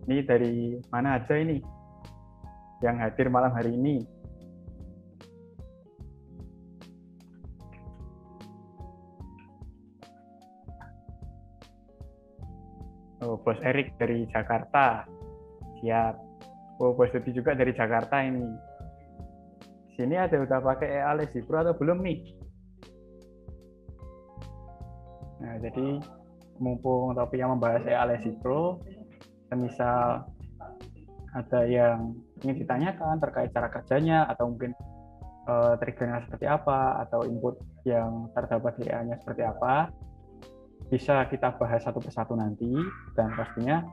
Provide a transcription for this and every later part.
Ini dari mana aja ini yang hadir malam hari ini? Oh, Bos Erik dari Jakarta. Siap. Oh, Bos Dudi juga dari Jakarta ini. Sini ada udah pakai EA Lesi Pro atau belum nih? Nah, jadi mumpung topik yang membahas EA Lesi Pro, misal ada yang ingin ditanyakan terkait cara kerjanya atau mungkin triggernya seperti apa atau input yang terdapat di EA-nya seperti apa, bisa kita bahas satu persatu nanti, dan pastinya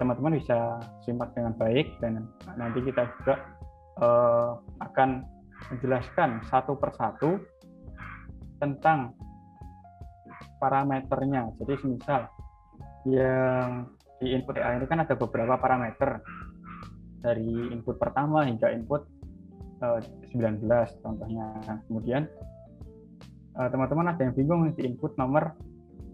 teman-teman bisa simak dengan baik, dan nanti kita juga akan menjelaskan satu persatu tentang parameternya. Jadi misal yang di input AI ini kan ada beberapa parameter dari input pertama hingga input 19 contohnya. Kemudian teman-teman ada yang bingung di input nomor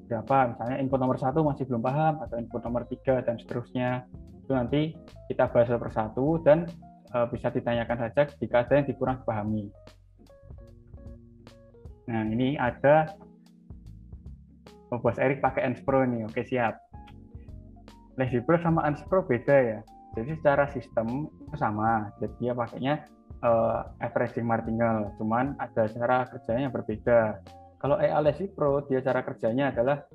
berapa, misalnya input nomor 1 masih belum paham, atau input nomor 3 dan seterusnya. Itu nanti kita bahas satu persatu, dan bisa ditanyakan saja jika ada yang kurang dipahami. Nah, ini ada Bos Erik pakai Anspro nih. Oke, siap. Lesi Pro sama Anspro beda ya. Jadi secara sistem itu sama. Jadi dia pakainya averaging martingale, cuman ada cara kerjanya yang berbeda. Kalau EA Lesi Pro, dia cara kerjanya adalah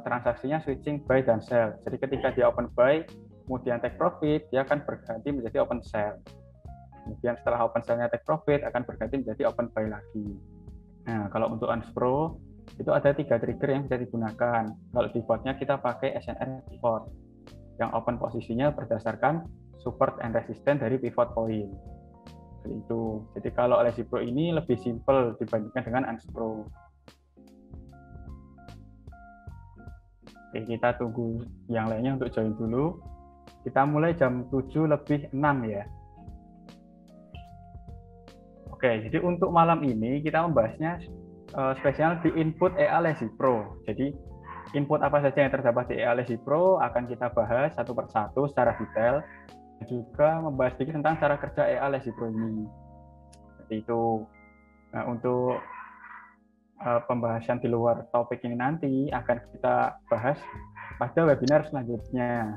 transaksinya switching buy dan sell. Jadi ketika dia open buy, kemudian take profit, dia akan berganti menjadi open sell. Kemudian setelah open sell-nya take profit, akan berganti menjadi open buy lagi. Nah, kalau untuk Anspro, itu ada 3 trigger yang bisa digunakan. Kalau defaultnya kita pakai SNR pivot, yang open posisinya berdasarkan support and resistance dari pivot point. Itu. Jadi kalau Lesi Pro ini lebih simple dibandingkan dengan Anspro. Oke, kita tunggu yang lainnya untuk join dulu. Kita mulai jam 7:06 ya. Oke, jadi untuk malam ini kita membahasnya spesial di input EA Lesi Pro. Jadi input apa saja yang terdapat di EA Lesi Pro akan kita bahas satu persatu secara detail. Juga membahas sedikit tentang cara kerja EA Lesi Pro ini. Seperti itu. Nah, untuk pembahasan di luar topik ini nanti akan kita bahas pada webinar selanjutnya.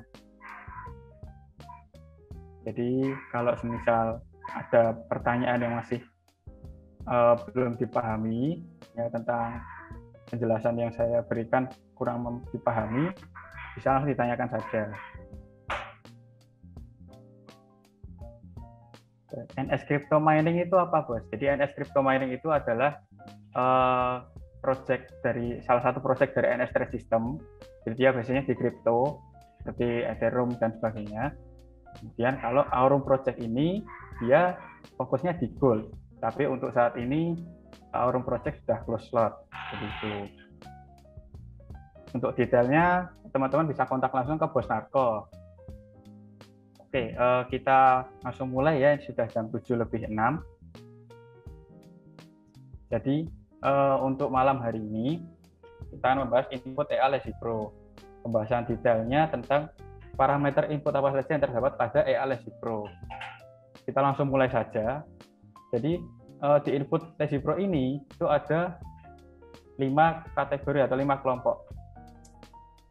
Jadi kalau semisal ada pertanyaan yang masih belum dipahami ya tentang penjelasan yang saya berikan kurang dipahami, bisa langsung ditanyakan saja. NS Crypto Mining itu apa, Bos? Jadi NS Crypto Mining itu adalah project dari salah satu project dari NS Trade System. Jadi dia biasanya di crypto seperti Ethereum dan sebagainya. Kemudian kalau Aurum project ini dia fokusnya di gold. Tapi untuk saat ini Aurum project sudah close slot. Jadi itu. Untuk detailnya teman-teman bisa kontak langsung ke Bos Narko. Oke, kita langsung mulai ya, sudah jam 7:06. Jadi untuk malam hari ini kita akan membahas input EA Lesi Pro. Pembahasan detailnya tentang parameter input apa saja yang terdapat pada EA Lesi Pro. Kita langsung mulai saja. Jadi di input Lesi Pro ini itu ada 5 kategori atau 5 kelompok.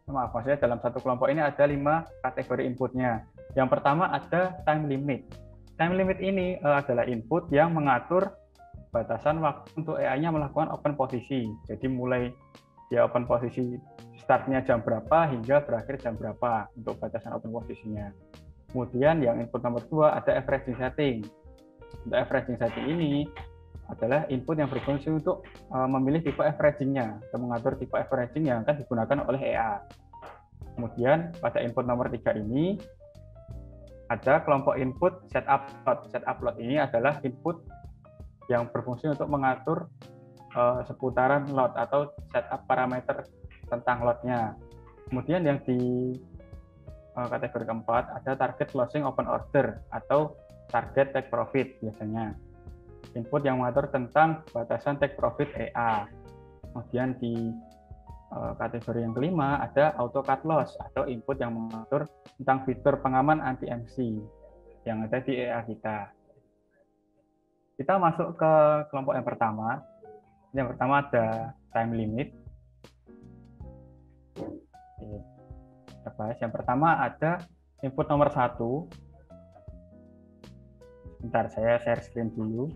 Maaf, maksudnya dalam satu kelompok ini ada 5 kategori inputnya. Yang pertama ada time limit. Time limit ini adalah input yang mengatur batasan waktu untuk AI-nya melakukan open posisi. Jadi mulai dia open posisi startnya jam berapa hingga berakhir jam berapa untuk batasan open posisinya. Kemudian yang input nomor 2 ada averaging setting. Untuk averaging setting ini adalah input yang berfungsi untuk memilih tipe averaging-nya atau mengatur tipe averaging yang akan digunakan oleh EA. Kemudian pada input nomor 3 ini ada kelompok input setup load. Setup load ini adalah input yang berfungsi untuk mengatur seputaran load atau setup parameter tentang load-nya. Kemudian yang di kategori keempat ada target closing open order atau target take profit biasanya. Input yang mengatur tentang batasan take profit EA. Kemudian di Kategori yang kelima ada auto cut loss atau input yang mengatur tentang fitur pengaman anti MC yang ada di EA kita. Kita masuk ke kelompok yang pertama. Yang pertama ada time limit. Yang pertama ada input nomor 1. Bentar, saya share screen dulu.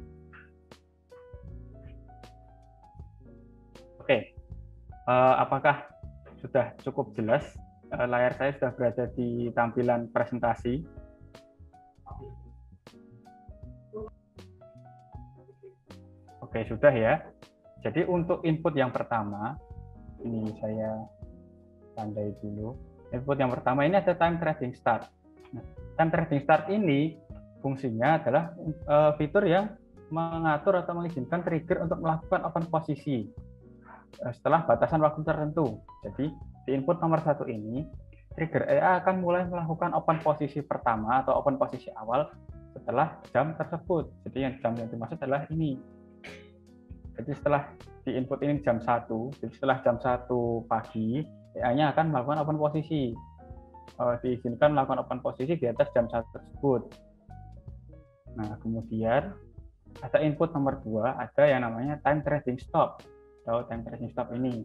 Oke, apakah sudah cukup jelas? Layar saya sudah berada di tampilan presentasi. Oke, sudah ya. Jadi untuk input yang pertama, ini saya tandai dulu. Input yang pertama ini ada time trading start. Nah, time trading start ini fungsinya adalah fitur yang mengatur atau mengizinkan trigger untuk melakukan open posisi setelah batasan waktu tertentu. Jadi di input nomor 1 ini, trigger EA akan mulai melakukan open posisi pertama atau open posisi awal setelah jam tersebut. Jadi jam yang dimaksud adalah ini. Jadi setelah di input ini jam 1, jadi setelah jam 1 pagi, EA-nya akan melakukan open posisi. Diizinkan melakukan open posisi di atas jam 1 tersebut. Nah, kemudian ada input nomor 2, ada yang namanya time trading stop. Atau time trading stop ini.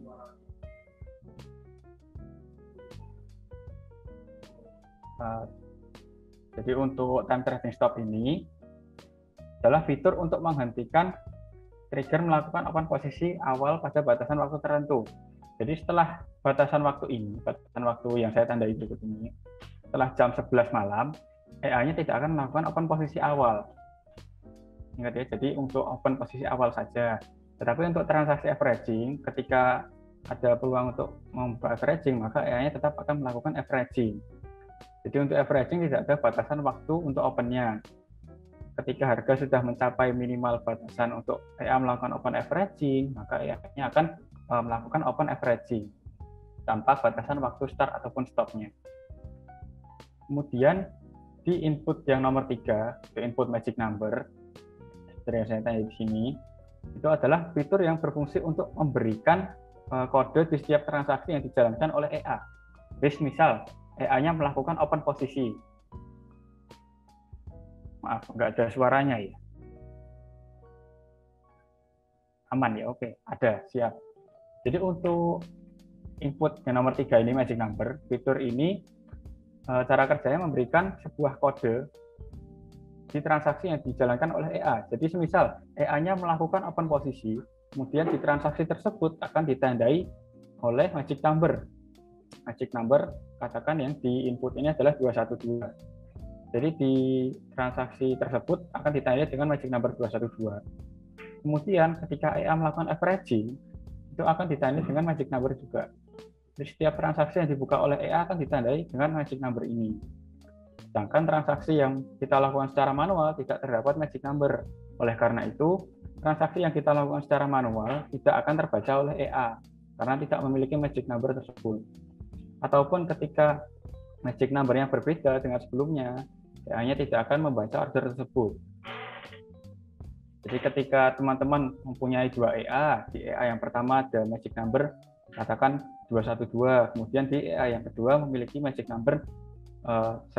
Jadi untuk time trading stop ini adalah fitur untuk menghentikan trigger melakukan open posisi awal pada batasan waktu tertentu. Jadi setelah batasan waktu ini, batasan waktu yang saya tandai berikut ini, setelah jam 11 malam, EA-nya tidak akan melakukan open posisi awal. Ingat ya, jadi untuk open posisi awal saja. Tetapi untuk transaksi averaging, ketika ada peluang untuk membuka averaging, maka EA-nya tetap akan melakukan averaging. Jadi untuk averaging tidak ada batasan waktu untuk opennya. Ketika harga sudah mencapai minimal batasan untuk EA melakukan open averaging, maka EA-nya akan melakukan open averaging tanpa batasan waktu start ataupun stopnya. Kemudian di input yang nomor 3, itu input magic number, seperti yang saya tanya di sini, itu adalah fitur yang berfungsi untuk memberikan kode di setiap transaksi yang dijalankan oleh EA. Jadi misal EA-nya melakukan open posisi. Maaf, nggak ada suaranya ya. Aman ya, oke. Ada, siap. Jadi untuk input yang nomor 3 ini, magic number, fitur ini cara kerjanya memberikan sebuah kode di transaksi yang dijalankan oleh EA. Jadi semisal EA-nya melakukan open posisi, kemudian di transaksi tersebut akan ditandai oleh magic number. Magic number, katakan yang di input ini adalah 212. Jadi di transaksi tersebut akan ditandai dengan magic number 212. Kemudian ketika EA melakukan averaging, itu akan ditandai dengan magic number juga. Jadi setiap transaksi yang dibuka oleh EA akan ditandai dengan magic number ini. Sedangkan transaksi yang kita lakukan secara manual tidak terdapat magic number. Oleh karena itu, transaksi yang kita lakukan secara manual tidak akan terbaca oleh EA karena tidak memiliki magic number tersebut. Ataupun ketika magic number yang berbeda dengan sebelumnya, EA-nya tidak akan membaca order tersebut. Jadi ketika teman-teman mempunyai 2 EA, di EA yang pertama ada magic number, katakan 212, kemudian di EA yang kedua memiliki magic number 101.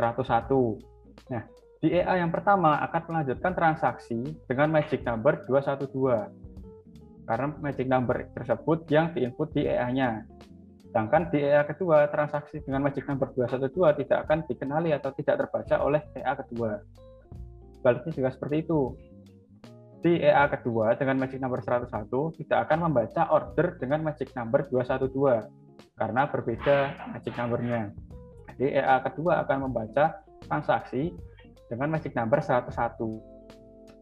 Nah, di EA yang pertama akan melanjutkan transaksi dengan magic number 212, karena magic number tersebut yang diinput di EA-nya. Sedangkan di EA kedua, transaksi dengan magic number 212 tidak akan dikenali atau tidak terbaca oleh EA kedua. Sebaliknya juga seperti itu. Di EA kedua dengan magic number 101 tidak akan membaca order dengan magic number 212 karena berbeda magic number-nya. Di EA kedua akan membaca transaksi dengan magic number 101.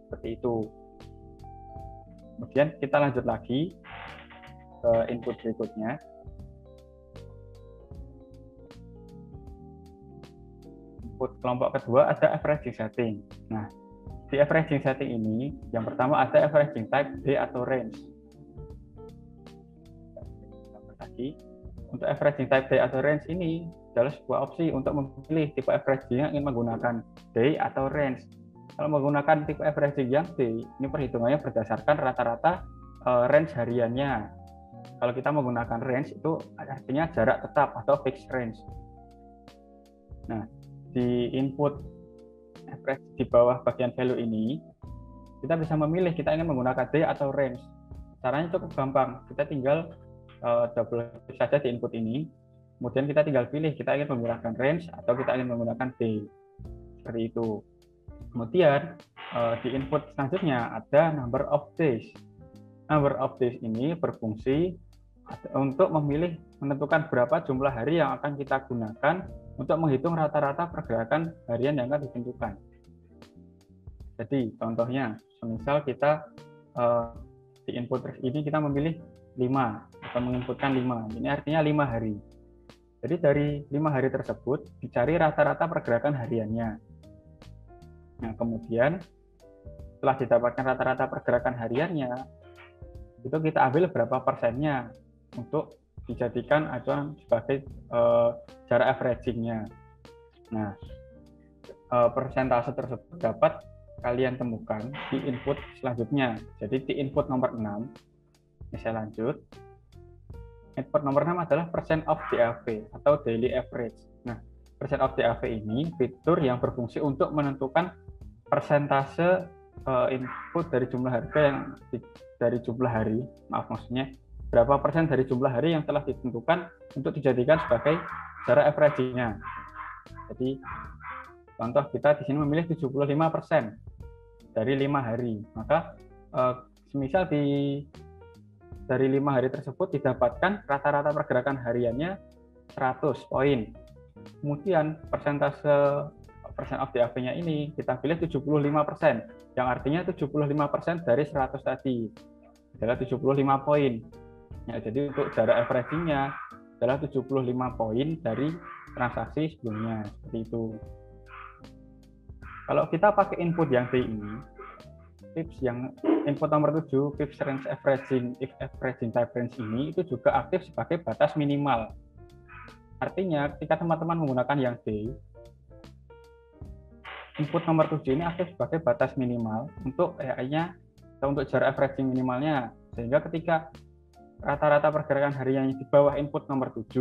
Seperti itu. Kemudian kita lanjut lagi ke input berikutnya. Input kelompok kedua ada averaging setting. Nah, di averaging setting ini, yang pertama ada averaging type D atau range. Untuk averaging type D atau range ini adalah sebuah opsi untuk memilih tipe averaging yang ingin menggunakan D atau range. Kalau menggunakan tipe averaging yang D, ini perhitungannya berdasarkan rata-rata range hariannya. Kalau kita menggunakan range itu artinya jarak tetap atau fixed range. Nah, di input average di bawah bagian value ini, kita bisa memilih kita ingin menggunakan D atau range. Caranya cukup gampang. Kita tinggal double klik saja di input ini. Kemudian kita tinggal pilih kita ingin menggunakan range atau kita ingin menggunakan D. Seperti itu. Kemudian di input selanjutnya ada number of days. Number of days ini berfungsi untuk menentukan berapa jumlah hari yang akan kita gunakan untuk menghitung rata-rata pergerakan harian yang akan ditentukan. Jadi contohnya, misal kita di input ini kita memilih 5 atau menginputkan 5. Ini artinya 5 hari. Jadi dari 5 hari tersebut dicari rata-rata pergerakan hariannya. Nah, kemudian setelah didapatkan rata-rata pergerakan hariannya, itu kita ambil berapa persennya untuk dijadikan acuan sebagai jarak averaging-nya. Nah, persentase tersebut dapat kalian temukan di input selanjutnya. Jadi di input nomor 6, ini saya lanjut. Input nomor 6 adalah percent of DAV atau daily average. Nah, percent of DAV ini fitur yang berfungsi untuk menentukan persentase input dari jumlah harga yang dari jumlah hari, maksudnya berapa persen dari jumlah hari yang telah ditentukan untuk dijadikan sebagai jarak averaging-nya. Jadi contoh kita di sini memilih 75% dari 5 hari. Maka semisal dari 5 hari tersebut didapatkan rata-rata pergerakan hariannya 100 poin. Kemudian persentase percent of DAV-nya ini kita pilih 75%, yang artinya 75% dari 100 tadi adalah 75 poin. Ya, jadi untuk jarak averaging-nya adalah 75 poin dari transaksi sebelumnya, seperti itu. Kalau kita pakai input yang D ini, tips yang input nomor 7, fixed range averaging, if averaging type range ini itu juga aktif sebagai batas minimal. Artinya ketika teman-teman menggunakan yang D, input nomor 7 ini aktif sebagai batas minimal untuk EA-nya atau untuk jarak averaging minimalnya. Sehingga ketika rata-rata pergerakan harian di bawah input nomor 7,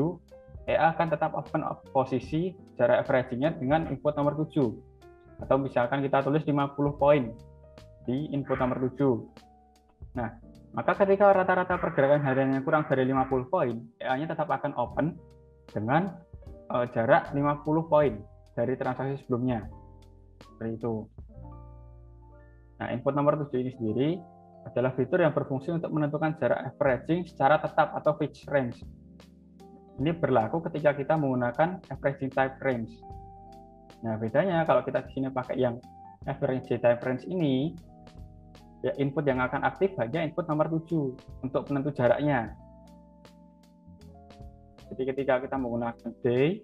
EA akan tetap open posisi jarak averaging-nya dengan input nomor 7. Atau misalkan kita tulis 50 poin di input nomor 7. Nah, maka ketika rata-rata pergerakan hariannya kurang dari 50 poin, EA-nya tetap akan open dengan jarak 50 poin dari transaksi sebelumnya. Seperti itu. Nah, input nomor 7 ini sendiri adalah fitur yang berfungsi untuk menentukan jarak averaging secara tetap atau fixed range. Ini berlaku ketika kita menggunakan averaging type range. Nah, bedanya kalau kita di sini pakai yang averaging type range ini, ya input yang akan aktif hanya input nomor 7 untuk penentu jaraknya. Jadi ketika kita menggunakan D,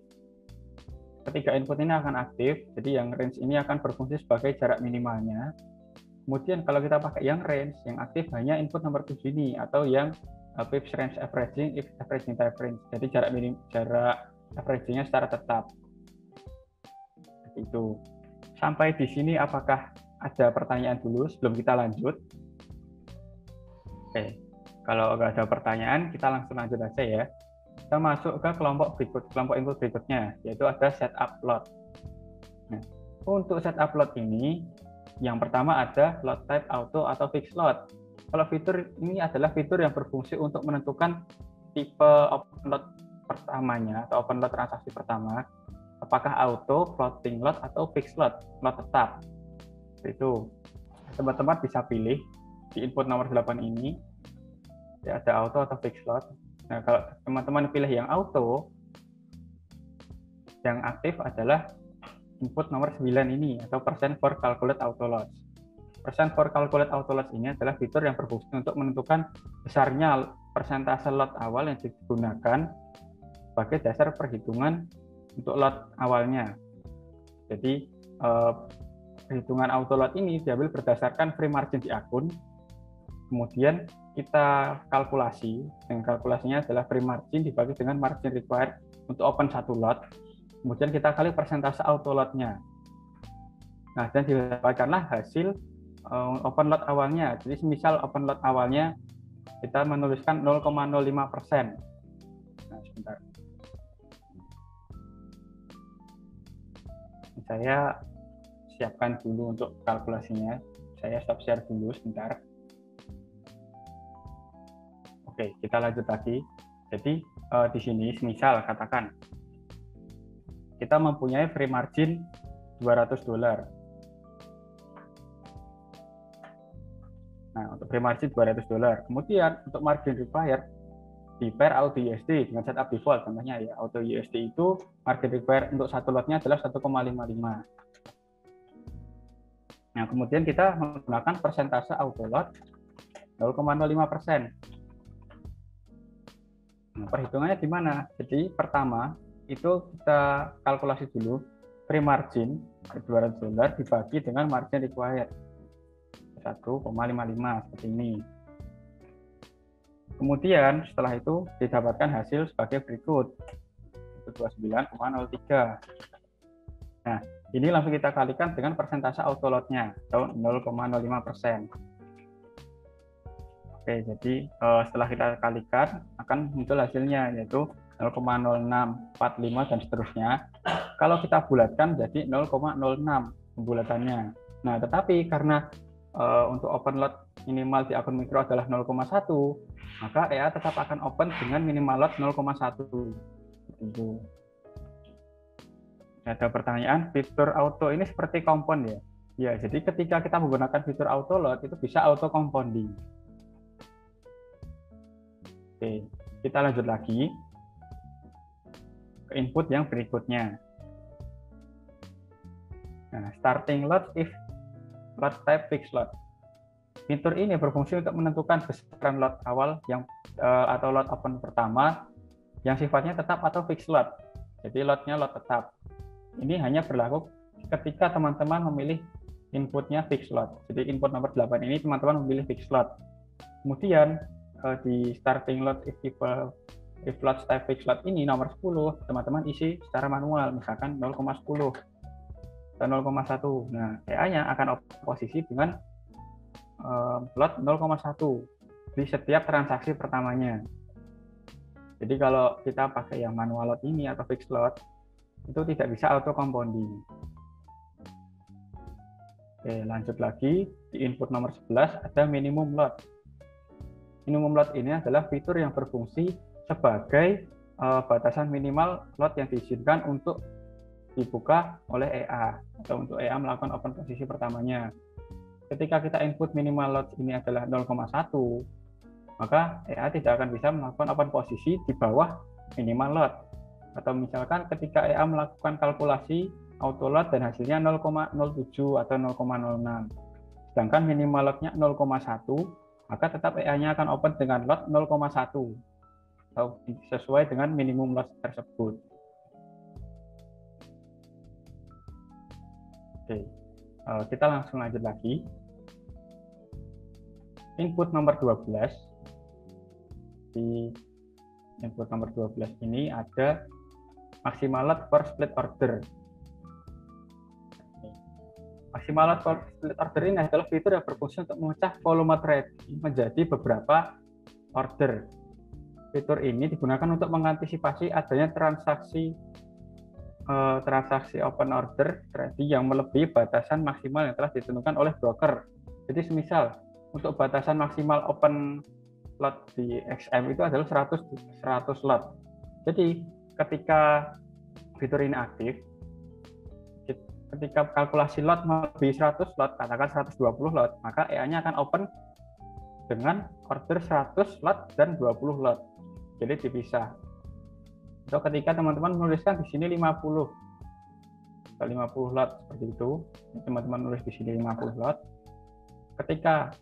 ketiga input ini akan aktif, jadi yang range ini akan berfungsi sebagai jarak minimalnya. Kemudian kalau kita pakai yang range, yang aktif hanya input nomor 7 ini, atau yang fixed range averaging, if averaging type range. Jadi jarak averaging-nya secara tetap. Itu. Sampai di sini apakah ada pertanyaan dulu sebelum kita lanjut? Oke, kalau nggak ada pertanyaan, kita langsung lanjut aja ya. Kita masuk ke kelompok input berikutnya, yaitu ada setup load. Nah, untuk setup load ini, yang pertama ada load type auto atau fixed load. Kalau fitur ini adalah fitur yang berfungsi untuk menentukan tipe open load pertamanya atau open load transaksi pertama, apakah auto, floating load, atau fixed load tetap. Itu teman-teman bisa pilih di input nomor 8 ini, ya, ada auto atau fixed load. Nah, kalau teman-teman pilih yang auto, yang aktif adalah input nomor 9 ini, atau percent for calculate auto loss. Percent for calculate auto loss ini adalah fitur yang berfungsi untuk menentukan besarnya persentase lot awal yang digunakan sebagai dasar perhitungan untuk lot awalnya. Jadi perhitungan auto lot ini diambil berdasarkan free margin di akun, kemudian kita kalkulasi, dengan kalkulasinya adalah free margin dibagi dengan margin required untuk open satu lot, kemudian kita kali persentase auto lot-nya. Nah, dan didapatkanlah hasil open lot awalnya. Jadi misal open lot awalnya kita menuliskan 0,05%. Nah, sebentar. Saya siapkan dulu untuk kalkulasinya. Saya stop share dulu sebentar. Oke, kita lanjut lagi. Jadi di sini misal katakan kita mempunyai free margin $200. Nah, untuk free margin $200. Kemudian untuk margin required di pair auto USD dengan setup default, contohnya ya auto USD itu margin required untuk satu lotnya adalah 1,55. Nah, kemudian kita menggunakan persentase auto lot 0,05%. Nah, perhitungannya di mana? Jadi pertama itu kita kalkulasi dulu free margin $200 dibagi dengan margin required 1,55 seperti ini. Kemudian setelah itu didapatkan hasil sebagai berikut, 29,03. Nah, ini langsung kita kalikan dengan persentase auto lot-nya atau 0,05%. Oke, jadi setelah kita kalikan akan muncul hasilnya yaitu 0,0645 dan seterusnya. Kalau kita bulatkan jadi 0,06 pembulatannya. Nah, tetapi karena untuk open lot minimal di akun mikro adalah 0,1, maka EA tetap akan open dengan minimal lot 0,1. Itu. Ada pertanyaan, fitur auto ini seperti compound ya? Ya, jadi ketika kita menggunakan fitur auto lot itu bisa auto compounding. Oke, kita lanjut lagi ke input yang berikutnya. Nah, starting lot if lot type fixed lot. Fitur ini berfungsi untuk menentukan besaran lot awal yang atau lot open pertama yang sifatnya tetap atau fixed lot. Jadi lotnya lot tetap. Ini hanya berlaku ketika teman-teman memilih inputnya fixed lot. Jadi input nomor 8 ini teman-teman memilih fixed lot. Kemudian di starting lot if lot type fixed lot ini nomor 10 teman-teman isi secara manual, misalkan 0,10 atau 0,1. Nah, EA-nya akan posisi dengan lot 0,1 di setiap transaksi pertamanya. Jadi kalau kita pakai yang manual lot ini atau fixed lot itu tidak bisa auto compounding. Oke, lanjut lagi di input nomor 11 ada minimum lot. Minimum lot ini adalah fitur yang berfungsi sebagai batasan minimal lot yang diizinkan untuk dibuka oleh EA atau untuk EA melakukan open posisi pertamanya. Ketika kita input minimal lot ini adalah 0,1, maka EA tidak akan bisa melakukan open posisi di bawah minimal lot. Atau misalkan ketika EA melakukan kalkulasi auto lot dan hasilnya 0,07 atau 0,06, sedangkan minimal lotnya 0,1, maka tetap EA-nya akan open dengan lot 0,1 atau sesuai dengan minimum lot tersebut. Oke, kita langsung lanjut lagi. Input nomor 12. Di input nomor 12 ini ada maximal lot per split order. Maximal lot per split order ini adalah fitur yang berfungsi untuk memecah volume trading menjadi beberapa order. Fitur ini digunakan untuk mengantisipasi adanya transaksi open order trading yang melebihi batasan maksimal yang telah ditentukan oleh broker. Jadi semisal untuk batasan maksimal open lot di XM itu adalah 100 lot. Jadi ketika fitur ini aktif, ketika kalkulasi lot melebihi 100 lot, katakan 120 lot, maka EA-nya akan open dengan order 100 lot dan 20 lot. Jadi dipisah. Atau ketika teman-teman menuliskan di sini 50 lot seperti itu, teman-teman nulis di sini 50 lot. Ketika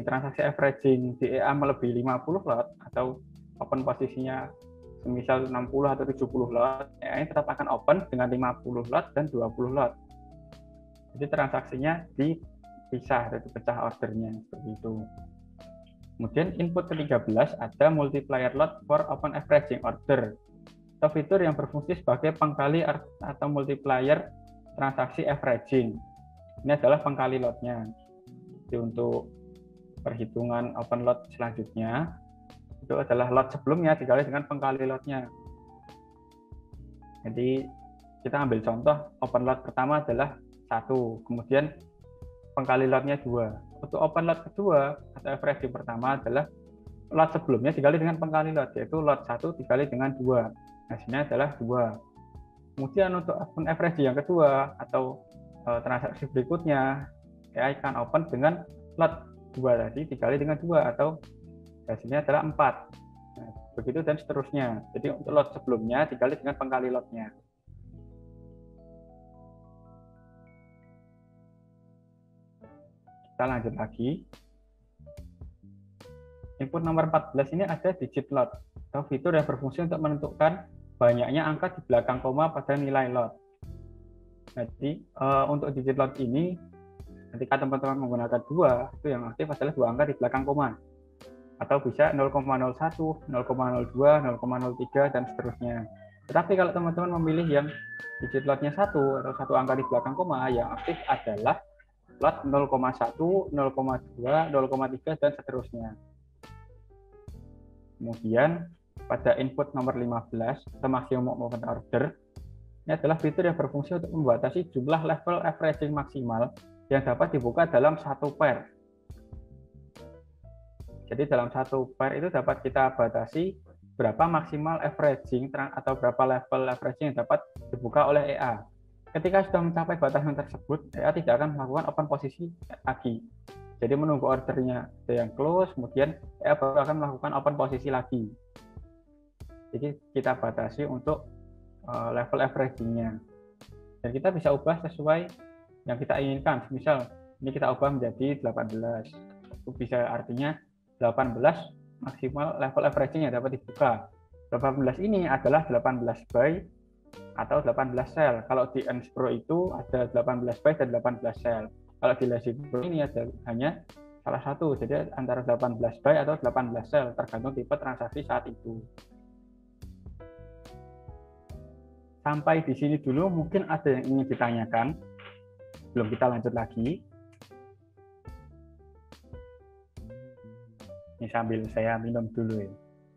transaksi averaging di EA melebihi 50 lot atau open posisinya semisal 60 atau 70 lot, EA tetap akan open dengan 50 lot dan 20 lot. Jadi transaksinya dipisah atau dipecah ordernya seperti itu. Kemudian input ke-13 ada multiplier lot for open averaging order atau fitur yang berfungsi sebagai pengkali atau multiplier transaksi averaging. Ini adalah pengkali lotnya. Jadi untuk perhitungan open lot selanjutnya itu adalah lot sebelumnya dikali dengan pengkali lotnya. Jadi kita ambil contoh open lot pertama adalah 1, kemudian pengkali lotnya 2. Untuk open lot kedua atau averaging pertama adalah lot sebelumnya dikali dengan pengkali lot, yaitu lot 1 dikali dengan 2. Hasilnya adalah 2. Kemudian untuk open average yang kedua atau transaksi berikutnya, saya akan open dengan lot 2 tadi dikali dengan 2 atau hasilnya adalah 4. Nah, begitu dan seterusnya. Jadi untuk lot sebelumnya dikali dengan pengkali lotnya. Kita lanjut lagi. Input nomor 14 ini ada digit lot atau fitur yang berfungsi untuk menentukan banyaknya angka di belakang koma pada nilai lot. Jadi untuk digit lot ini ketika teman-teman menggunakan 2, itu yang aktif adalah 2 angka di belakang koma. Atau bisa 0,01, 0,02, 0,03 dan seterusnya. Tetapi kalau teman-teman memilih yang digit lotnya 1 atau 1 angka di belakang koma, yang aktif adalah lot 0,1, 0,2, 0,3 dan seterusnya. Kemudian pada input nomor 15 atau maksimum open order, ini adalah fitur yang berfungsi untuk membatasi jumlah level averaging maksimal yang dapat dibuka dalam satu pair. Jadi dalam satu pair itu dapat kita batasi berapa maksimal averaging atau berapa level averaging yang dapat dibuka oleh EA. Ketika sudah mencapai batasan tersebut, EA tidak akan melakukan open posisi lagi. Jadi menunggu ordernya ada yang close, kemudian EA baru akan melakukan open posisi lagi. Jadi kita batasi untuk level averaging-nya. Dan kita bisa ubah sesuai yang kita inginkan. Misal ini kita ubah menjadi 18. Itu bisa artinya 18 maksimal level averaging yang dapat dibuka. 18 ini adalah 18 buy atau 18 sell. Kalau di Ernst Pro itu ada 18 buy dan 18 sell. Kalau di Lazy Pro ini ada hanya salah satu, jadi antara 18 buy atau 18 sell, tergantung tipe transaksi saat itu. Sampai di sini dulu, mungkin ada yang ingin ditanyakan. Belum kita lanjut lagi. Ini sambil saya minum dulu ya.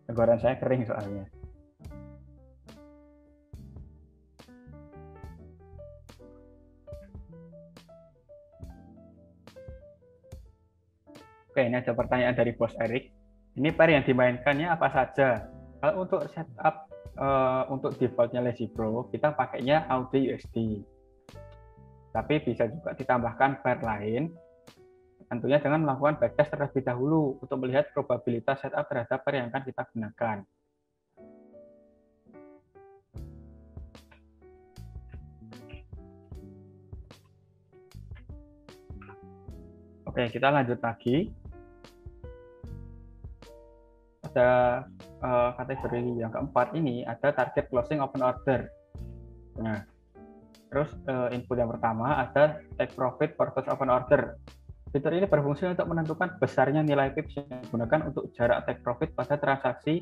Tenggorokan saya kering soalnya. Oke, ini ada pertanyaan dari Bos Erik. Ini pair yang dimainkannya apa saja? Kalau untuk setup untuk defaultnya Lazy Pro, kita pakainya AUD USD. Tapi bisa juga ditambahkan pair lain, tentunya dengan melakukan backtest terlebih dahulu untuk melihat probabilitas setup terhadap pair yang akan kita gunakan. Oke, kita lanjut lagi. Ada kategori yang keempat ini, ada target closing open order. Nah, terus input yang pertama ada take profit versus open order. Fitur ini berfungsi untuk menentukan besarnya nilai pips yang digunakan untuk jarak take profit pada transaksi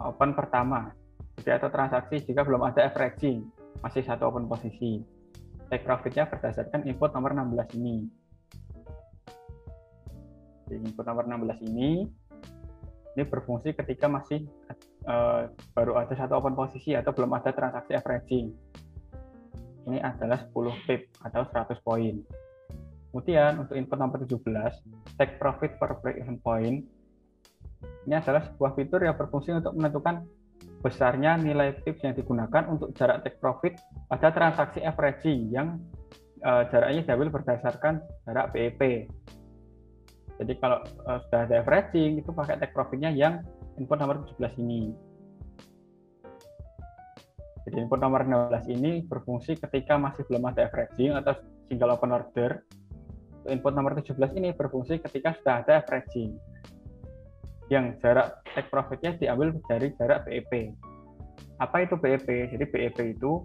open pertama. Jadi atau transaksi jika belum ada averaging, masih satu open posisi. Take profitnya berdasarkan input nomor 16 ini. Jadi input nomor 16 ini berfungsi ketika masih baru ada satu open posisi atau belum ada transaksi averaging. Ini adalah 10 pip atau 100 poin. Kemudian untuk input nomor 17, take profit per break-even point. Ini adalah sebuah fitur yang berfungsi untuk menentukan besarnya nilai pips yang digunakan untuk jarak take profit pada transaksi averaging yang jaraknya diambil berdasarkan jarak BEP. Jadi kalau sudah ada averaging, itu pakai take profit-nya yang input nomor 17 ini. Jadi input nomor 16 ini berfungsi ketika masih belum ada averaging atau single open order. Input nomor 17 ini berfungsi ketika sudah ada averaging. Yang jarak take profit-nya diambil dari jarak BEP. Apa itu BEP? Jadi BEP itu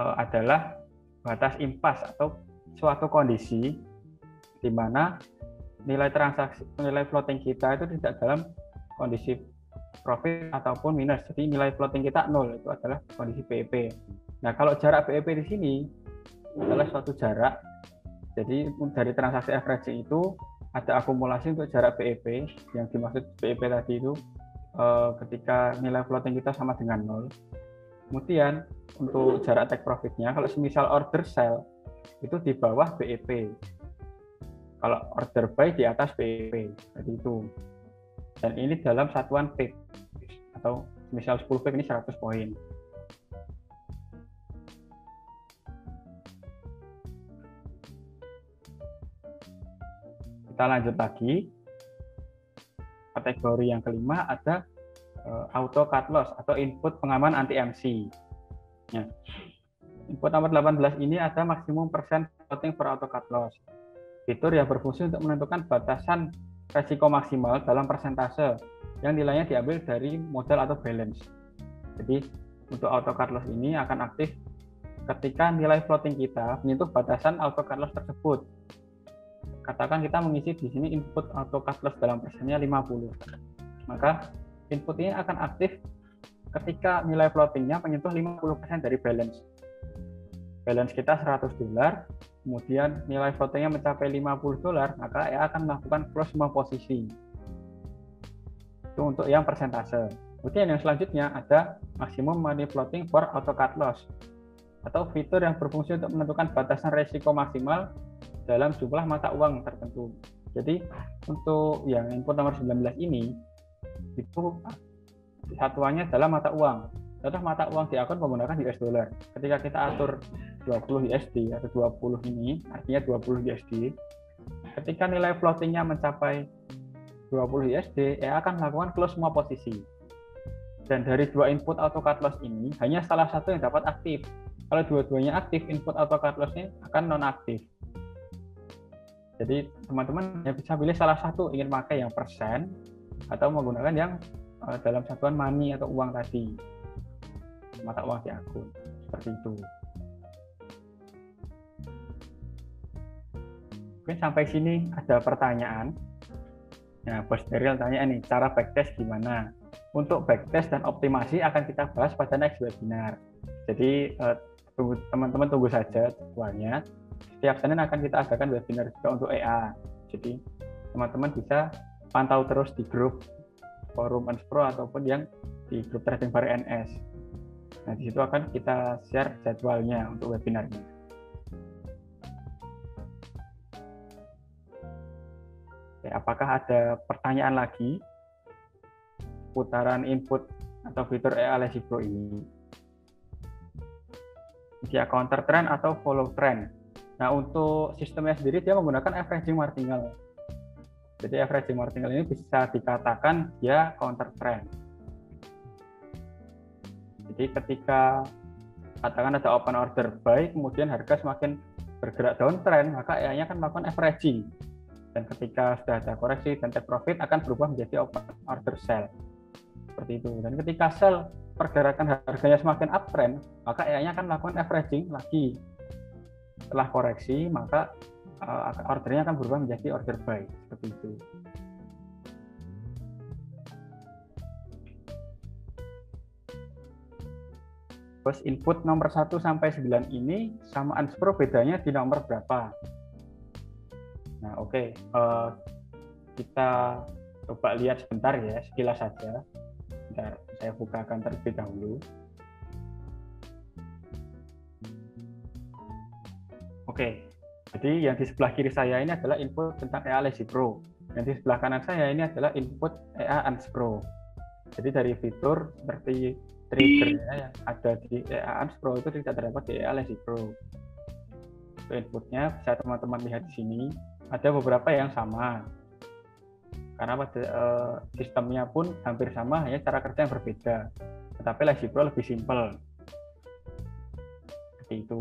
adalah batas impas atau suatu kondisi di mana nilai transaksi, nilai floating kita itu tidak dalam kondisi profit ataupun minus. Jadi nilai floating kita 0, itu adalah kondisi BEP. Nah, kalau jarak BEP di sini adalah suatu jarak. Jadi dari transaksi averaging itu ada akumulasi untuk jarak BEP. Yang dimaksud BEP tadi itu ketika nilai floating kita sama dengan 0. Kemudian untuk jarak take profitnya, kalau semisal order sell itu di bawah BEP. Kalau order buy di atas BEP, seperti itu. Dan ini dalam satuan pip, atau misal 10 pip ini 100 poin. Kita lanjut lagi. Kategori yang kelima ada auto cut loss atau input pengaman anti MC. Ya. Input nomor 18 ini ada maksimum persen floating for auto cut loss. Fitur yang berfungsi untuk menentukan batasan resiko maksimal dalam persentase yang nilainya diambil dari modal atau balance. Jadi untuk auto cut loss ini akan aktif ketika nilai floating kita menyentuh batasan auto cut loss tersebut. Katakan kita mengisi di sini input auto cut loss dalam persennya 50. Maka input ini akan aktif ketika nilai floatingnya menyentuh 50% dari balance. Balance kita $100, kemudian nilai floatingnya mencapai $50, maka EA akan melakukan close semua posisi. Itu untuk yang persentase. Kemudian yang selanjutnya ada maximum money floating for auto cut loss, atau fitur yang berfungsi untuk menentukan batasan risiko maksimal dalam jumlah mata uang tertentu. Jadi untuk yang input nomor 19 ini, itu satuannya adalah mata uang. Contoh mata uang di akun menggunakan US dollar. Ketika kita atur 20 USD atau 20 ini, artinya 20 USD. Ketika nilai floatingnya mencapai 20 USD, akan melakukan close semua posisi. Dan dari dua input auto cut loss ini, hanya salah satu yang dapat aktif. Kalau dua-duanya aktif, input auto cut loss-nya akan non-aktif. Jadi teman-teman bisa pilih salah satu, ingin pakai yang persen atau menggunakan yang dalam satuan money atau uang tadi, mata uang di akun, seperti itu. Mungkin sampai sini ada pertanyaan. Nah, Bos Daryl tanya nih, cara backtest gimana? Untuk backtest dan optimasi akan kita bahas pada next webinar. Jadi teman-teman tunggu saja jadwalnya. Setiap Senin akan kita adakan webinar juga untuk EA. Jadi teman-teman bisa pantau terus di grup forum Unspro ataupun yang di grup trading bar NS. Nah, di situ akan kita share jadwalnya untuk webinarnya. Oke, apakah ada pertanyaan lagi putaran input atau fitur EA Lazy Pro ini? Dia counter trend atau follow trend. Nah, untuk sistemnya sendiri dia menggunakan averaging martingale. Jadi averaging martingale ini bisa dikatakan dia counter trend. Jadi ketika katakan ada open order buy, kemudian harga semakin bergerak downtrend, maka EA-nya akan melakukan averaging. Dan ketika sudah ada koreksi dan take profit akan berubah menjadi open order sell. Seperti itu. Dan ketika sell pergerakan harganya semakin uptrend, maka EA-nya akan melakukan averaging lagi. Setelah koreksi, maka ordernya akan berubah menjadi order buy. Seperti itu. Terus input nomor 1 sampai 9 ini sama Unspro bedanya di nomor berapa? Nah, oke. Kita coba lihat sebentar ya, sekilas saja. Bentar, saya bukakan terlebih dahulu. Oke, jadi yang di sebelah kiri saya ini adalah input tentang EA Lazy Pro. Yang di sebelah kanan saya ini adalah input EA Unspro. Jadi dari fitur seperti triggernya yang ada di EA Unspro itu tidak terdapat di EA Lazy Pro. Untuk inputnya bisa teman-teman lihat di sini. Ada beberapa yang sama. Karena pada sistemnya pun hampir sama, hanya cara kerja yang berbeda. Tetapi Lazy Pro lebih simpel. Seperti itu.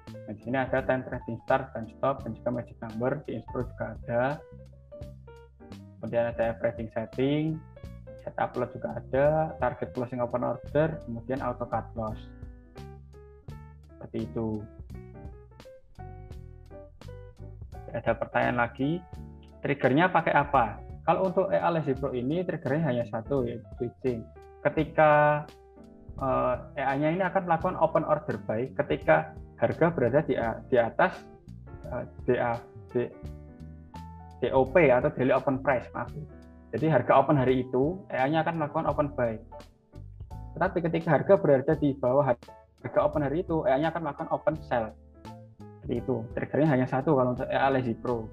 Nah, di sini ada time trading start dan stop dan juga magic number, di Unspro juga ada. Kemudian ada averaging setting, setup loss juga ada, target closing open order, kemudian auto cut loss. Seperti itu. Ada pertanyaan lagi, triggernya pakai apa? Kalau untuk EA Lazy Pro ini triggernya hanya satu, yaitu switching. Ketika EA-nya ini akan melakukan open order buy ketika harga berada di atas DOP atau daily open price, maaf. Jadi harga open hari itu, EA-nya akan melakukan open buy. Tetapi ketika harga berada di bawah harga open hari itu, EA-nya akan melakukan open sell. Seperti itu. Triggernya hanya satu kalau untuk EA Lazy Pro.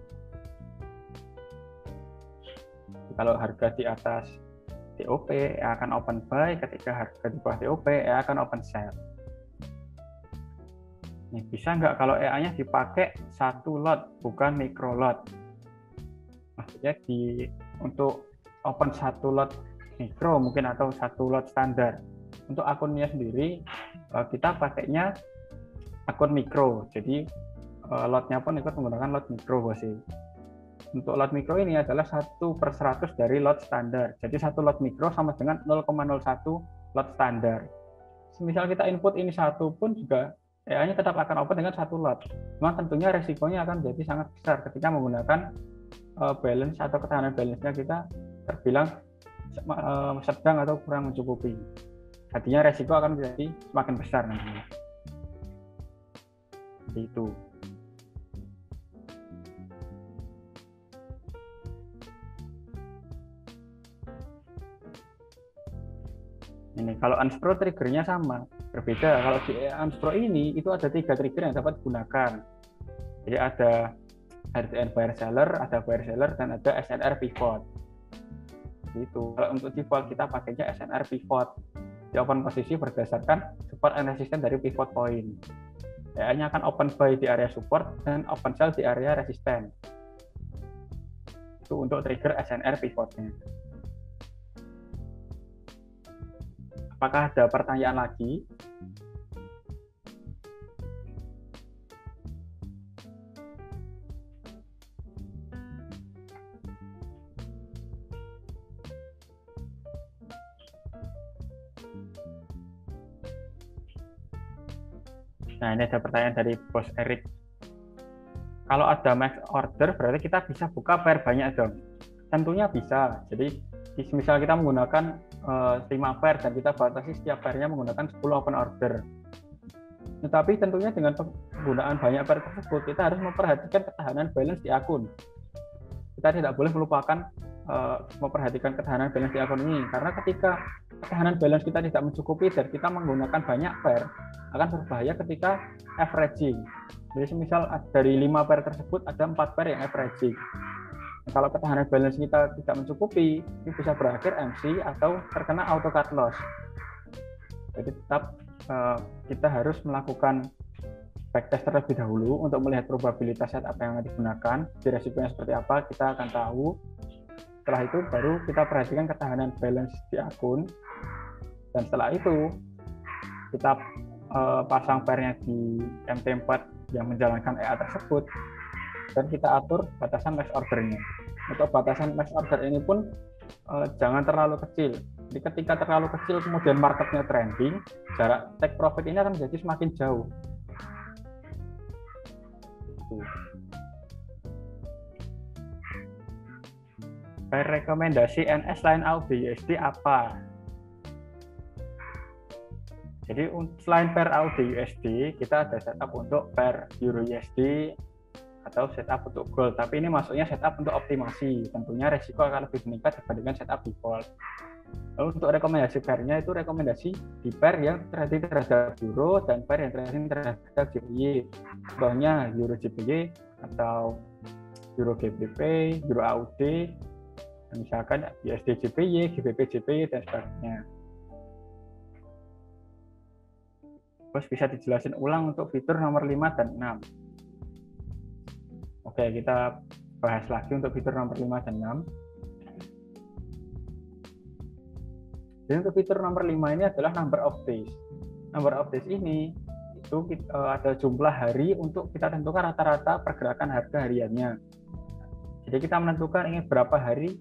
Kalau harga di atas DOP, EA akan open buy. Ketika harga di bawah DOP, EA akan open sell. Nih, bisa nggak kalau EA-nya dipakai satu lot, bukan micro lot? Maksudnya untuk open satu lot mikro mungkin atau satu lot standar. Untuk akunnya sendiri kita pakainya akun mikro, jadi lotnya pun ikut menggunakan lot mikro sih. Untuk lot mikro ini adalah 1/100 dari lot standar, jadi satu lot mikro sama dengan 0,01 lot standar. Misal kita input ini satu pun juga EA-nya tetap akan open dengan satu lot, cuma tentunya resikonya akan jadi sangat besar ketika menggunakan balance atau ketahanan balance-nya kita terbilang sedang atau kurang mencukupi. Artinya resiko akan menjadi semakin besar nantinya. Seperti itu. Ini kalau unscrew triggernya sama, berbeda. Kalau di unscrew ini itu ada 3 trigger yang dapat digunakan. Jadi ada RTN buyer seller, ada buyer seller, dan ada SNR pivot. Itu. Kalau untuk default kita pakainya SNR pivot. Di open posisi berdasarkan support and resistance dari pivot point. EA-nya akan open buy di area support dan open sell di area resistance. Itu untuk trigger SNR pivotnya. Apakah ada pertanyaan lagi? Nah, ini ada pertanyaan dari Bos Erik. Kalau ada max order, berarti kita bisa buka pair banyak dong? Tentunya bisa. Jadi, misal kita menggunakan 5 pair dan kita batasi setiap pairnya menggunakan 10 open order. Tetapi tentunya dengan penggunaan banyak pair tersebut, kita harus memperhatikan ketahanan balance di akun. Kita tidak boleh melupakan memperhatikan ketahanan balance di akun ini, karena ketika ketahanan balance kita tidak mencukupi dan kita menggunakan banyak pair, akan berbahaya ketika averaging. Jadi misal dari 5 pair tersebut ada 4 pair yang averaging. Kalau ketahanan balance kita tidak mencukupi, ini bisa berakhir MC atau terkena auto cut loss. Jadi tetap kita harus melakukan backtest terlebih dahulu untuk melihat probabilitas setup yang digunakan, di resikonya seperti apa kita akan tahu. Setelah itu baru kita perhatikan ketahanan balance di akun, dan setelah itu kita pasang pairnya di MT4 yang menjalankan EA tersebut, dan kita atur batasan max ordernya. Untuk batasan max order ini pun jangan terlalu kecil. Jadi ketika terlalu kecil kemudian marketnya trending, jarak take profit ini akan menjadi semakin jauh. Pair rekomendasi NS selain AUD/USD apa? Jadi selain pair AUD/USD, kita ada setup untuk pair Euro/USD atau setup untuk gold. Tapi ini masuknya setup untuk optimasi. Tentunya resiko akan lebih meningkat dibandingkan setup default. Lalu untuk rekomendasi pairnya itu rekomendasi di pair yang trading terhadap euro dan pair yang trading terhadap JPY. Contohnya euro JPY atau euro GBP, euro AUD, misalkan USD JPY, GBP JPY dan sebagainya. Terus bisa dijelasin ulang untuk fitur nomor 5 dan 6. Oke, kita bahas lagi untuk fitur nomor 5 dan 6. Jadi untuk fitur nomor 5 ini adalah number of days. Number of days ini itu ada jumlah hari untuk kita tentukan rata-rata pergerakan harga hariannya. Jadi kita menentukan ingin berapa hari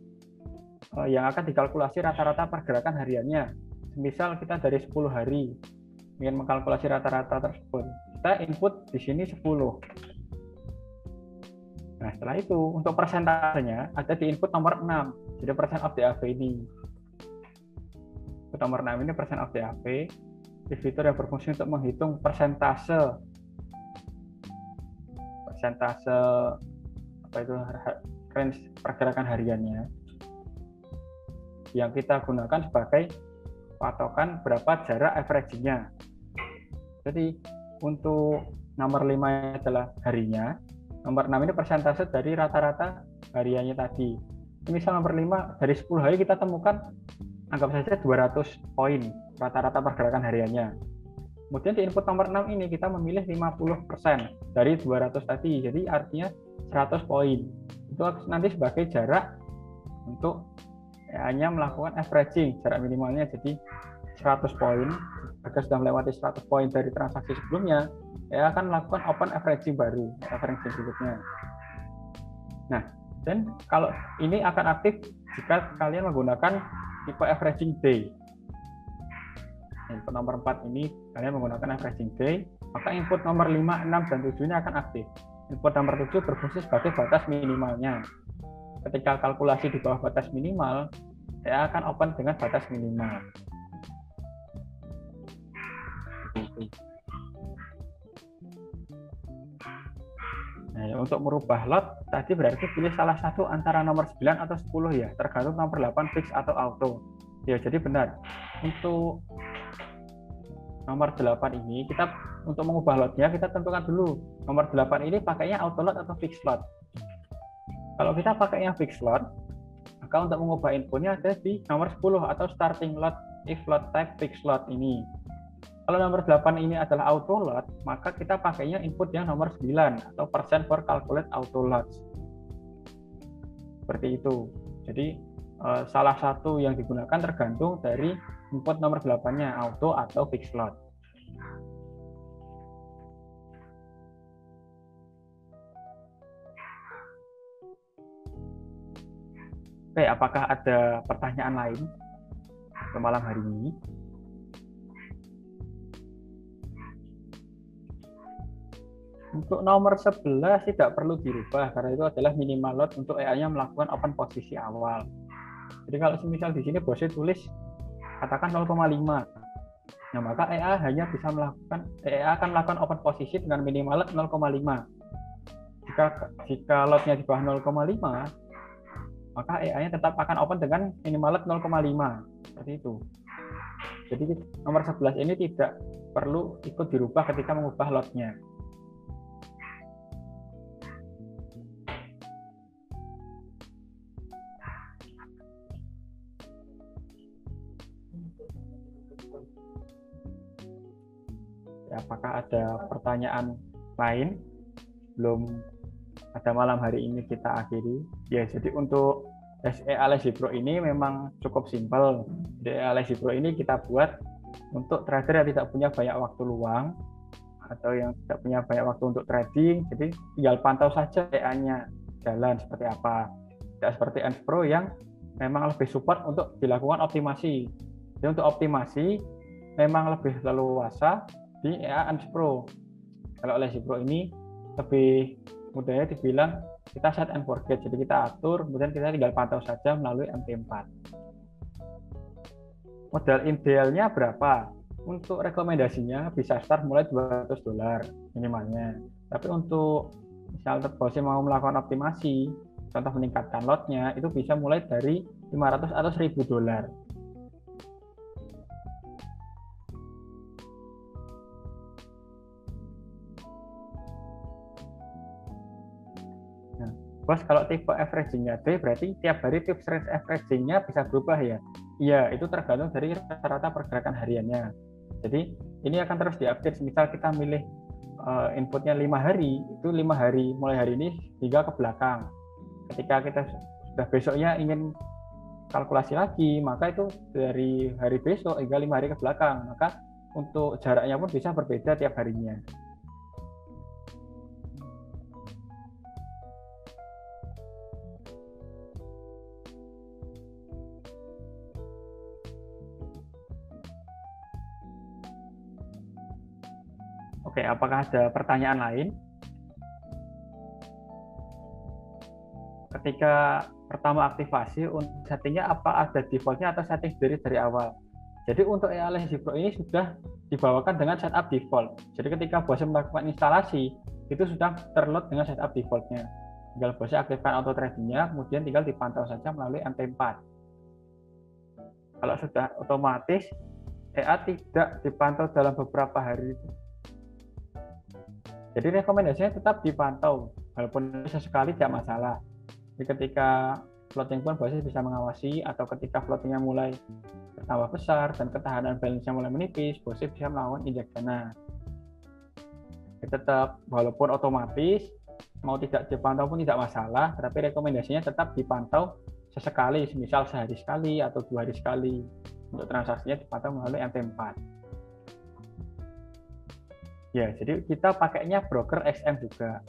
yang akan dikalkulasi rata-rata pergerakan hariannya. Misal kita dari 10 hari ingin mengkalkulasi rata-rata tersebut, kita input di sini 10. Nah, setelah itu untuk persentasenya ada di input nomor 6. Jadi persen of DAV ini. Nomor 6 ini persen of DAV, di fitur yang berfungsi untuk menghitung persentase apa itu range pergerakan hariannya yang kita gunakan sebagai patokan berapa jarak averaging-nya. Jadi untuk nomor 5 adalah harinya, nomor 6 ini persentase dari rata-rata hariannya tadi. Misal nomor 5 dari 10 hari kita temukan anggap saja 200 poin rata-rata pergerakan hariannya. Kemudian di input nomor 6 ini kita memilih 50% dari 200 tadi, jadi artinya 100 poin. Itu nanti sebagai jarak untuk hanya melakukan averaging, jarak minimalnya jadi 100 poin. Jika sudah melewati 100 poin dari transaksi sebelumnya, ya akan melakukan open averaging baru, averaging berikutnya. Nah, dan kalau ini akan aktif jika kalian menggunakan tipe averaging day. Input nomor 4 ini kalian menggunakan averaging day, maka input nomor 5, 6, dan 7 ini akan aktif. Input nomor 7 berfungsi sebagai batas minimalnya. Ketika kalkulasi di bawah batas minimal, saya akan open dengan batas minimal. Nah, untuk merubah lot, tadi berarti pilih salah satu antara nomor 9 atau 10 ya, tergantung nomor 8 fix atau auto. Ya, jadi benar. Untuk nomor 8 ini, kita untuk mengubah lotnya, kita tentukan dulu. Nomor 8 ini pakainya auto lot atau fix lot. Kalau kita pakai yang fixed lot, maka untuk mengubah inputnya ada di nomor 10 atau starting lot if lot type fixed lot ini. Kalau nomor 8 ini adalah auto lot, maka kita pakainya input yang nomor 9 atau percent for calculate auto lots. Seperti itu. Jadi salah satu yang digunakan tergantung dari input nomor 8-nya, auto atau fixed lot. Oke, apakah ada pertanyaan lain ke malam hari ini? Untuk nomor 11 tidak perlu dirubah karena itu adalah minimal lot untuk EA-nya melakukan open posisi awal. Jadi kalau misal di sini bosnya tulis katakan 0,5. Nah, maka EA hanya bisa melakukan akan melakukan open posisi dengan minimal lot 0,5. Jika lotnya di bawah 0,5, maka EA-nya tetap akan open dengan minimal lot 0,5. Seperti itu. Jadi nomor 11 ini tidak perlu ikut dirubah ketika mengubah lotnya. Apakah ada pertanyaan lain? Belum pada malam hari ini kita akhiri. Ya, jadi untuk SE Alexi Pro ini memang cukup simpel. Di Alexi Pro ini kita buat untuk trader yang tidak punya banyak waktu luang atau yang tidak punya banyak waktu untuk trading. Jadi tinggal pantau saja EA-nya jalan seperti apa. Tidak seperti ENS Pro yang memang lebih support untuk dilakukan optimasi. Jadi untuk optimasi memang lebih leluasa di EA ENS Pro. Kalau Alexi Pro ini lebih mudahnya dibilang kita set and forget, jadi kita atur, kemudian kita tinggal pantau saja melalui MP4. Modal idealnya berapa? Untuk rekomendasinya bisa start mulai $200 minimalnya. Tapi untuk misal bosnya mau melakukan optimasi, contoh meningkatkan lotnya, itu bisa mulai dari $500 atau $1.000. Bos, kalau tipe averaging-nya D, berarti tiap hari tips range averaging-nya bisa berubah ya? Iya, itu tergantung dari rata-rata pergerakan hariannya. Jadi, ini akan terus diupdate. Misal kita milih inputnya 5 hari, itu 5 hari, mulai hari ini hingga ke belakang. Ketika kita sudah besoknya ingin kalkulasi lagi, maka itu dari hari besok hingga 5 hari ke belakang. Maka untuk jaraknya pun bisa berbeda tiap harinya. Oke, apakah ada pertanyaan lain? Ketika pertama aktivasi, untuk settingnya apa ada defaultnya atau setting sendiri dari awal? Jadi untuk Alexi Pro ini sudah dibawakan dengan setup default. Jadi ketika bos melakukan instalasi, itu sudah terload dengan setup defaultnya. Tinggal bosnya aktifkan auto tradingnya, kemudian tinggal dipantau saja melalui MT4. Kalau sudah otomatis, EA tidak dipantau dalam beberapa hari itu. Jadi rekomendasinya tetap dipantau, walaupun sesekali tidak masalah. Jadi ketika floating pun bosnya bisa mengawasi, atau ketika floatingnya mulai bertambah besar dan ketahanan balance-nya mulai menipis, bosnya bisa melakukan injek dana. Jadi tetap walaupun otomatis, mau tidak dipantau pun tidak masalah, tapi rekomendasinya tetap dipantau sesekali, misal sehari sekali atau 2 hari sekali. Untuk transaksinya dipantau melalui MT4. Ya, jadi kita pakainya broker XM juga.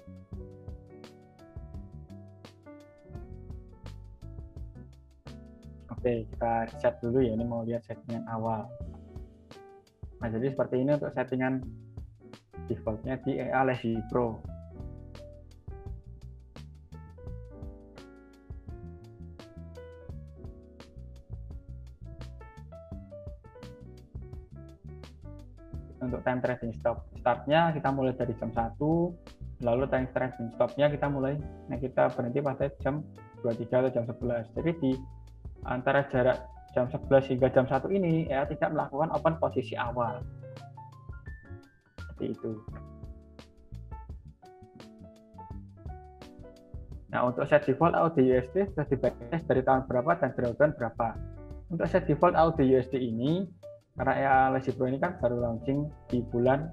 Oke, kita set dulu ya, ini mau lihat settingan awal. Nah, jadi seperti ini untuk settingan defaultnya di EA Lazy Pro. Untuk time trading startnya kita mulai dari jam 1, lalu time trading stopnya kita berhenti pada jam 23 atau jam 11. Jadi di antara jarak jam 11 hingga jam 1 ini ya tidak melakukan open posisi awal. Seperti itu. Nah, untuk set default AUD/USD sudah di-backtest dari tahun berapa dan drawdown berapa. Untuk set default AUD/USD ini, karena EA Lazy Pro ini kan baru launching di bulan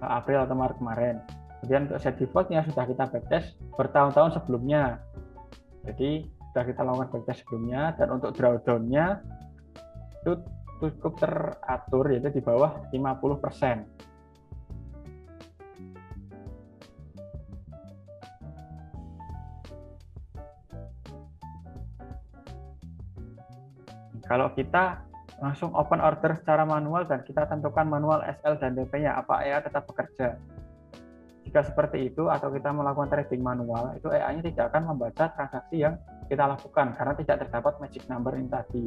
April atau Maret kemarin. Kemudian untuk set defaultnya sudah kita backtest bertahun-tahun sebelumnya. Jadi sudah kita lakukan backtest sebelumnya, dan untuk drawdown-nya itu cukup teratur, yaitu di bawah 50%. Kalau kita langsung open order secara manual dan kita tentukan manual SL dan DP-nya, apa EA tetap bekerja? Jika seperti itu, atau kita melakukan trading manual, itu EA-nya tidak akan membaca transaksi yang kita lakukan karena tidak terdapat magic number ini tadi.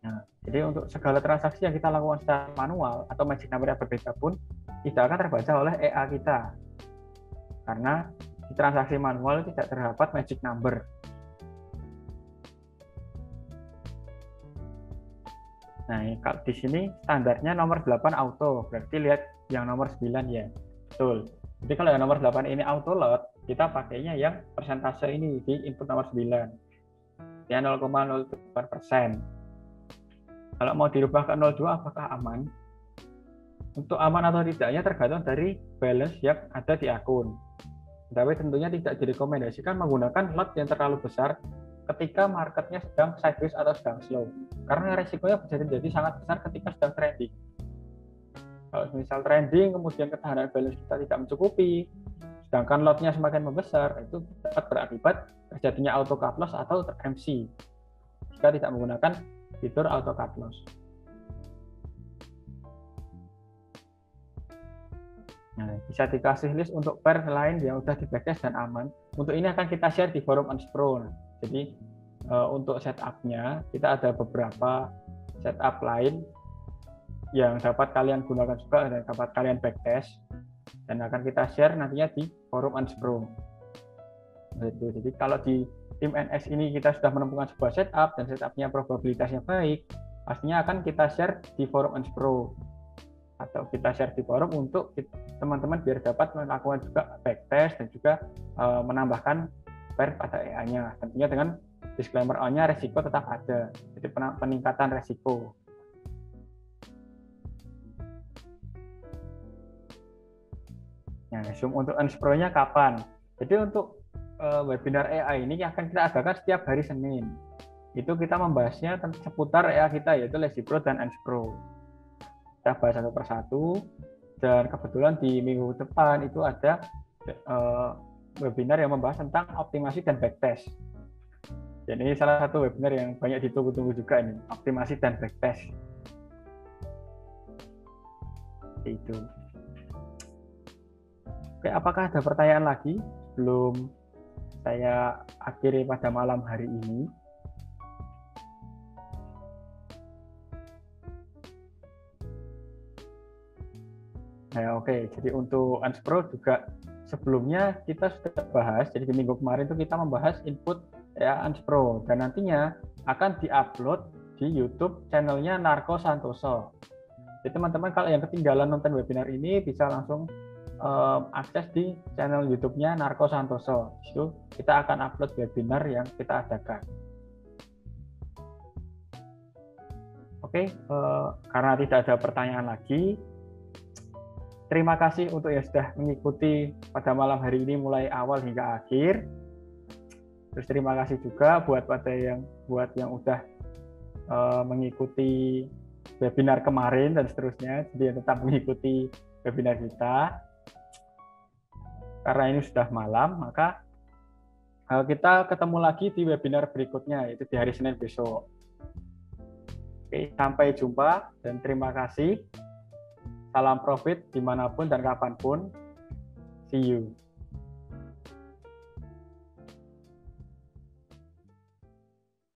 Nah, jadi untuk segala transaksi yang kita lakukan secara manual atau magic number yang berbeda pun tidak akan terbaca oleh EA kita, karena di transaksi manual tidak terdapat magic number. Nah, kalau di sini standarnya nomor 8 auto, berarti lihat yang nomor 9 ya. Betul. Jadi kalau yang nomor 8 ini auto load, kita pakainya yang persentase ini di input nomor 9. Ya 0,08%. Kalau mau dirubah ke 02 apakah aman? Untuk aman atau tidaknya tergantung dari balance yang ada di akun. Tapi tentunya tidak direkomendasikan menggunakan lot yang terlalu besar ketika marketnya sedang sideways atau sedang slow, karena resikonya bisa terjadi sangat besar ketika sedang trending. Kalau misal trending kemudian ketahanan balance kita tidak mencukupi, sedangkan lotnya semakin membesar, itu dapat berakibat terjadinya auto cut loss atau MC jika tidak menggunakan fitur auto cut loss. Nah, bisa dikasih list untuk pair lain yang sudah di backtest dan aman. Untuk ini akan kita share di forum Unspro. Jadi untuk setupnya kita ada beberapa setup lain yang dapat kalian gunakan juga dan dapat kalian backtest, dan akan kita share nantinya di forum Unspro. Jadi kalau di tim NS ini kita sudah menemukan sebuah setup dan setupnya probabilitasnya baik, pastinya akan kita share di forum Unspro atau kita share di forum untuk teman-teman biar dapat melakukan juga backtest dan juga menambahkan pair pada EA-nya. Tentunya dengan disclaimer on-nya resiko tetap ada, jadi peningkatan resiko. Nah, Zoom untuk Unspro-nya kapan? Jadi untuk webinar EA ini akan kita adakan setiap hari Senin. Itu kita membahasnya seputar EA kita, yaitu Lazy Pro dan Unspro. Kita bahas satu persatu, dan kebetulan di minggu depan itu ada webinar yang membahas tentang optimasi dan backtest. Dan ini salah satu webinar yang banyak ditunggu-tunggu juga ini, optimasi dan backtest. Itu. Oke, apakah ada pertanyaan lagi sebelum saya akhiri pada malam hari ini? Nah, oke. Jadi untuk Unspro juga sebelumnya kita sudah bahas, jadi di minggu kemarin itu kita membahas input EA Pro, dan nantinya akan diupload di YouTube channelnya Narko Santoso. Jadi teman-teman kalau yang ketinggalan nonton webinar ini bisa langsung akses di channel YouTube-nya Narko Santoso. Itu kita akan upload webinar yang kita adakan. Oke, karena tidak ada pertanyaan lagi, terima kasih untuk yang sudah mengikuti pada malam hari ini mulai awal hingga akhir. Terus terima kasih juga buat yang udah mengikuti webinar kemarin dan seterusnya, jadi tetap mengikuti webinar kita. Karena ini sudah malam, maka kita ketemu lagi di webinar berikutnya, yaitu di hari Senin besok. Oke, sampai jumpa dan terima kasih. Salam profit dimanapun dan kapanpun. See you.